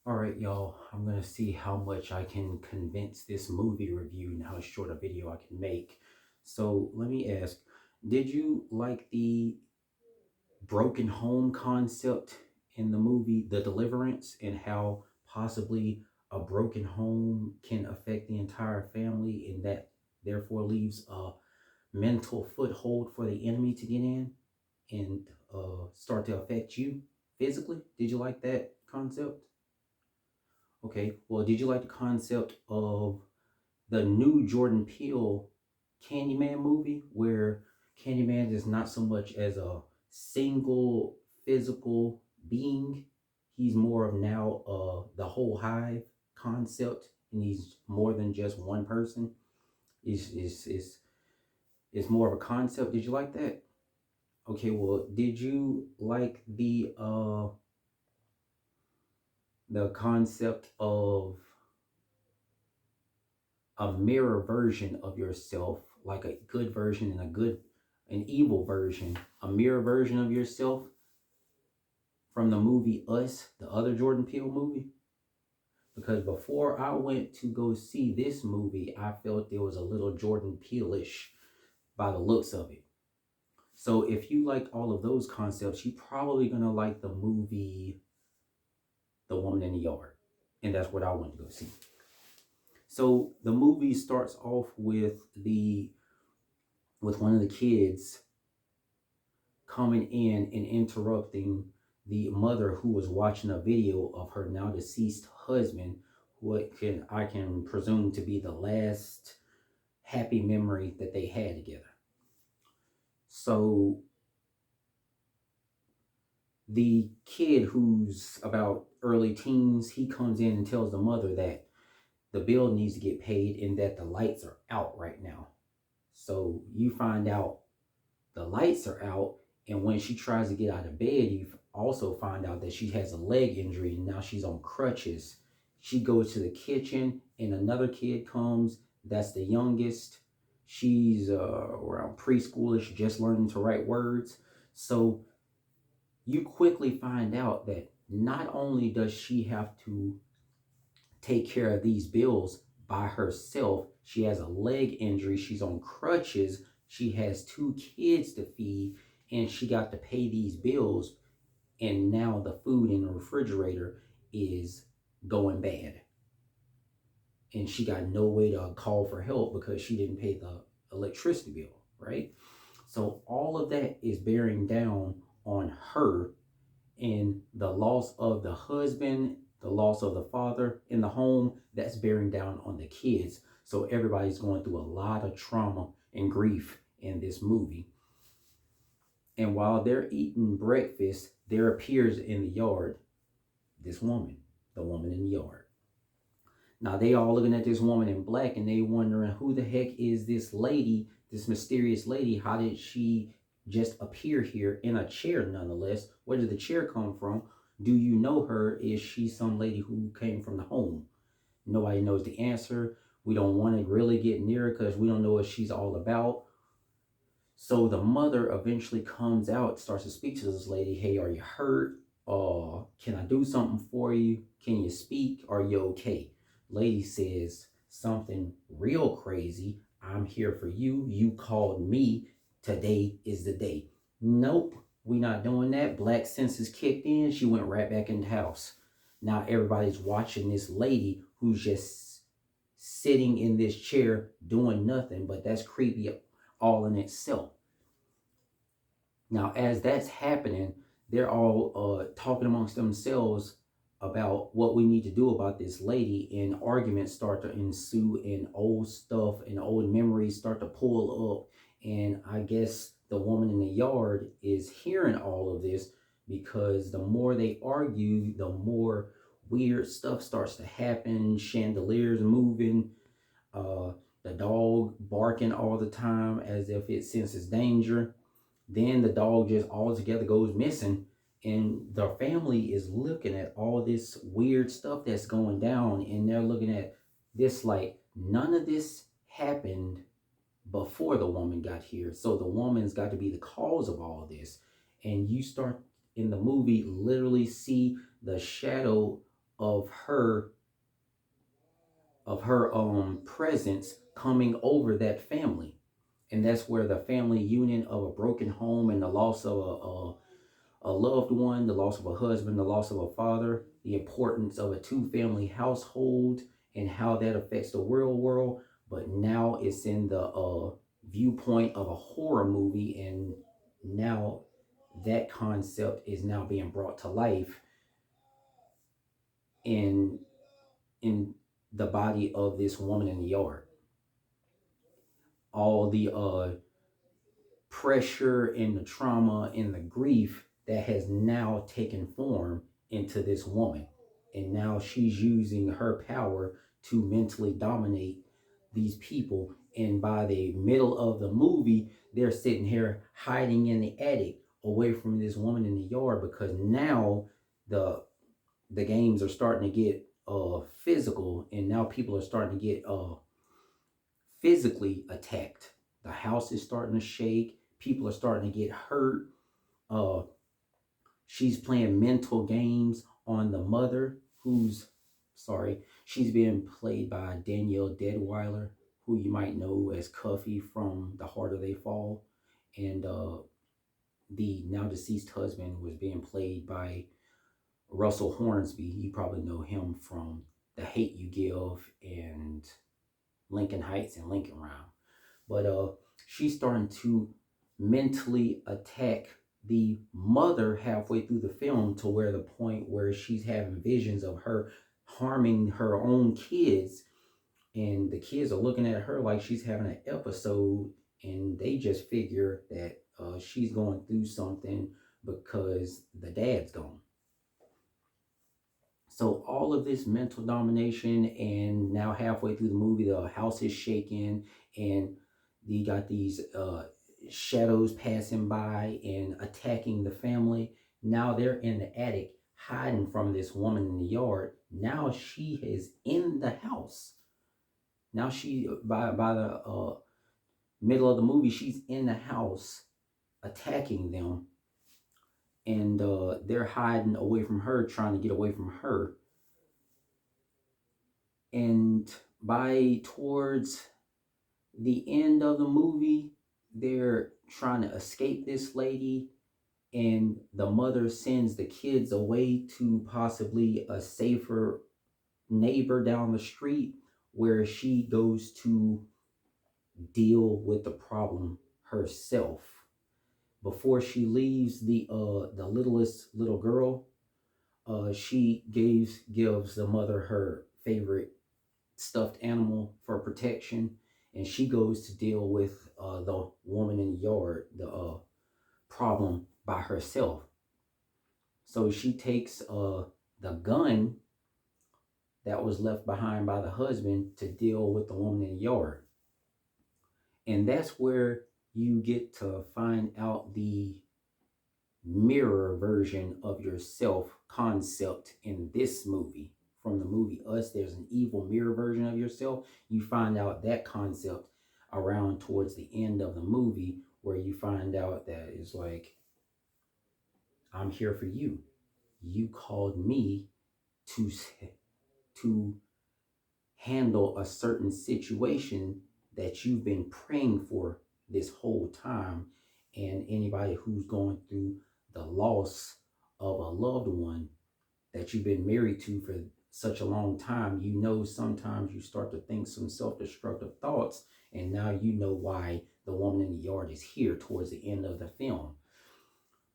All right, y'all, I'm gonna see how much I can convince this movie review and how short a video I can make. So let me ask, did you like the broken home concept in the movie The Deliverance and how possibly a broken home can affect the entire family and that therefore leaves a mental foothold for the enemy to get in and start to affect you physically? Did you like that concept? Okay, well, did you like the concept of the new Jordan Peele Candyman movie where Candyman is not so much as a single physical being, he's more of now the whole hive concept, and he's more than just one person. Is more of a concept. Did you like that? Okay, well, did you like the concept of a mirror version of yourself, like a good version and an evil version, a mirror version of yourself from the movie Us, the other Jordan Peele movie? Because before I went to go see this movie, I felt there was a little Jordan Peele-ish by the looks of it. So if you liked all of those concepts, you're probably gonna like the movie The Woman in the Yard. And that's what I went to go see. So the movie starts off with one of the kids coming in and interrupting the mother who was watching a video of her now deceased husband, I can presume to be the last happy memory that they had together. So the kid who's about early teens, he comes in and tells the mother that the bill needs to get paid and that the lights are out right now. So you find out the lights are out, and when she tries to get out of bed, you also find out that she has a leg injury and now she's on crutches. She goes to the kitchen, and another kid comes. That's the youngest. She's around preschoolish, just learning to write words. So you quickly find out that not only does she have to take care of these bills by herself, she has a leg injury, she's on crutches, she has two kids to feed, and she got to pay these bills. And now the food in the refrigerator is going bad. And she got no way to call for help because she didn't pay the electricity bill, right? So all of that is bearing down on her, and the loss of the husband, the loss of the father in the home, that's bearing down on the kids. So everybody's going through a lot of trauma and grief in this movie. And while they're eating breakfast, there appears in the yard this woman, the woman in the yard. Now they all looking at this woman in black and they wondering who the heck is this lady, this mysterious lady? How did she just appear here in a chair nonetheless? Where did the chair come from? Do you know her? Is she some lady who came from the home? Nobody knows the answer. We don't want to really get near her because we don't know what she's all about. So the mother eventually comes out, starts to speak to this lady. Hey, are you hurt? Can I do something for you? Can you speak? Are you okay? Lady says something real crazy. I'm here for you. You called me. Today is the day. Nope, we not doing that. Black senses kicked in. She went right back in the house. Now everybody's watching this lady who's just sitting in this chair doing nothing, but that's creepy all in itself. Now, as that's happening, they're all talking amongst themselves about what we need to do about this lady, and arguments start to ensue, and old stuff and old memories start to pull up. And I guess the woman in the yard is hearing all of this because the more they argue, the more weird stuff starts to happen. Chandeliers moving, uh, the dog barking all the time as if it senses danger. Then the dog just altogether goes missing, and the family is looking at all this weird stuff that's going down, and they're looking at this like none of this happened before the woman got here. So the woman's got to be the cause of all of this. And you start in the movie literally see the shadow of her presence coming over that family. And that's where the family union of a broken home and the loss of a loved one, the loss of a husband, the loss of a father, the importance of a two-family household, and how that affects the real world. But now it's in the viewpoint of a horror movie, and now that concept is now being brought to life in in the body of this woman in the yard. All the pressure and the trauma and the grief that has now taken form into this woman. And now she's using her power to mentally dominate these people. And by the middle of the movie, they're sitting here hiding in the attic away from this woman in the yard, because now the the games are starting to get physical, and now people are starting to get physically attacked. The house is starting to shake. People are starting to get hurt. Uh, she's playing mental games on the mother, who's sorry, she's being played by Danielle Deadweiler, who you might know as Cuffy from The Harder They Fall, and the now deceased husband was being played by Russell Hornsby. You probably know him from The Hate You Give and Lincoln Heights and Lincoln Rhyme. But she's starting to mentally attack the mother halfway through the film, to where the point where she's having visions of her harming her own kids, and the kids are looking at her like she's having an episode, and they just figure that she's going through something because the dad's gone. So all of this mental domination, and now halfway through the movie, the house is shaking, and you got these shadows passing by and attacking the family. Now they're in the attic hiding from this woman in the yard. Now she is in the house. Now she by the middle of the movie, she's in the house attacking them, and they're hiding away from her, trying to get away from her. And by towards the end of the movie, they're trying to escape this lady, and the mother sends the kids away to possibly a safer neighbor down the street, where she goes to deal with the problem herself. Before she leaves the littlest little girl, she gives the mother her favorite stuffed animal for protection, and she goes to deal with the woman in the yard, the problem by herself. So she takes the gun that was left behind by the husband to deal with the woman in the yard. And that's where you get to find out the mirror version of yourself concept in this movie. From the movie Us, there's an evil mirror version of yourself. You find out that concept around towards the end of the movie, where you find out that it's like, I'm here for you. You called me to to handle a certain situation that you've been praying for this whole time. And anybody who's going through the loss of a loved one that you've been married to for such a long time, you know, sometimes you start to think some self-destructive thoughts, and now you know why the woman in the yard is here towards the end of the film.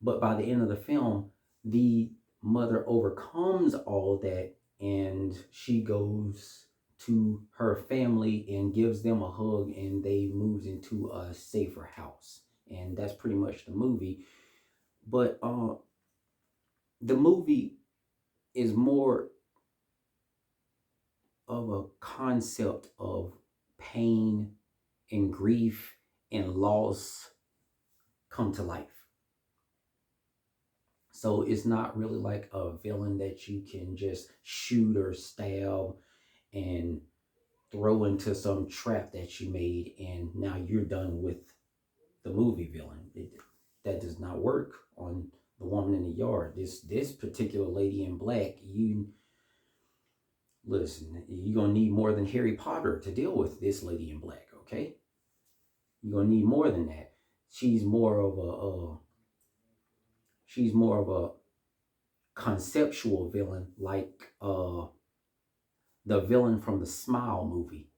But by the end of the film, the mother overcomes all that, and she goes to her family and gives them a hug, and they moves into a safer house. And that's pretty much the movie. But the movie is more of a concept of pain and grief and loss come to life. So it's not really like a villain that you can just shoot or stab and throw into some trap that you made, and now you're done with the movie villain. That does not work on the woman in the yard. This particular lady in black, Listen, you're gonna need more than Harry Potter to deal with this lady in black, okay? You're gonna need more than that. She's more of a conceptual villain, like the villain from the Smile movie,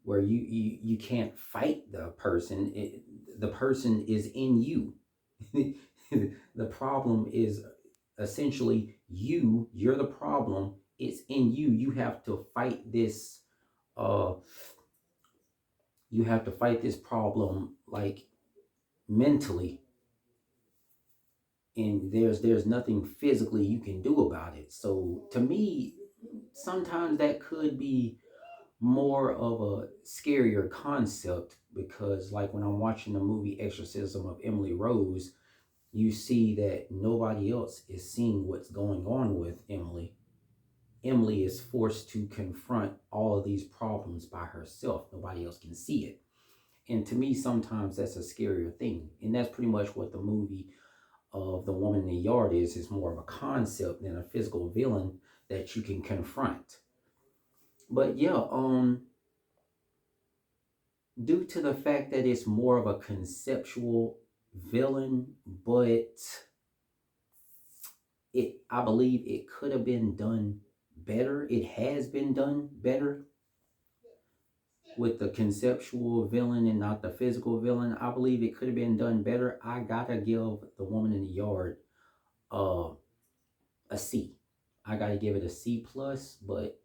where you can't fight the person. The person is in you. The problem is essentially you. You're the problem. It's in you. You have to fight this. Uh, you have to fight this problem like mentally, and there's nothing physically you can do about it. So to me, sometimes that could be more of a scarier concept, because like when I'm watching the movie Exorcism of Emily Rose, you see that nobody else is seeing what's going on with Emily. Emily is forced to confront all of these problems by herself. Nobody else can see it. And to me, sometimes that's a scarier thing. And that's pretty much what the movie of The Woman in the Yard is. It's more of a concept than a physical villain that you can confront. But yeah, due to the fact that it's more of a conceptual villain, but I believe it could have been done better. It has been done better with the conceptual villain and not the physical villain. I believe it could have been done better. I gotta give The Woman in the Yard uh, a C. I gotta give it a C plus, but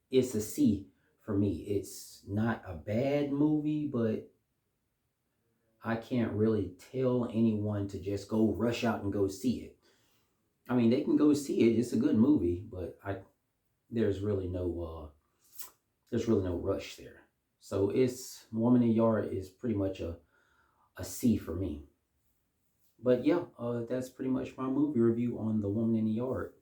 it's a C for me. It's not a bad movie, but I can't really tell anyone to just go rush out and go see it. I mean, they can go see it. It's a good movie, but there's really no rush there. So it's Woman in the Yard is pretty much a C for me. But yeah, that's pretty much my movie review on The Woman in the Yard.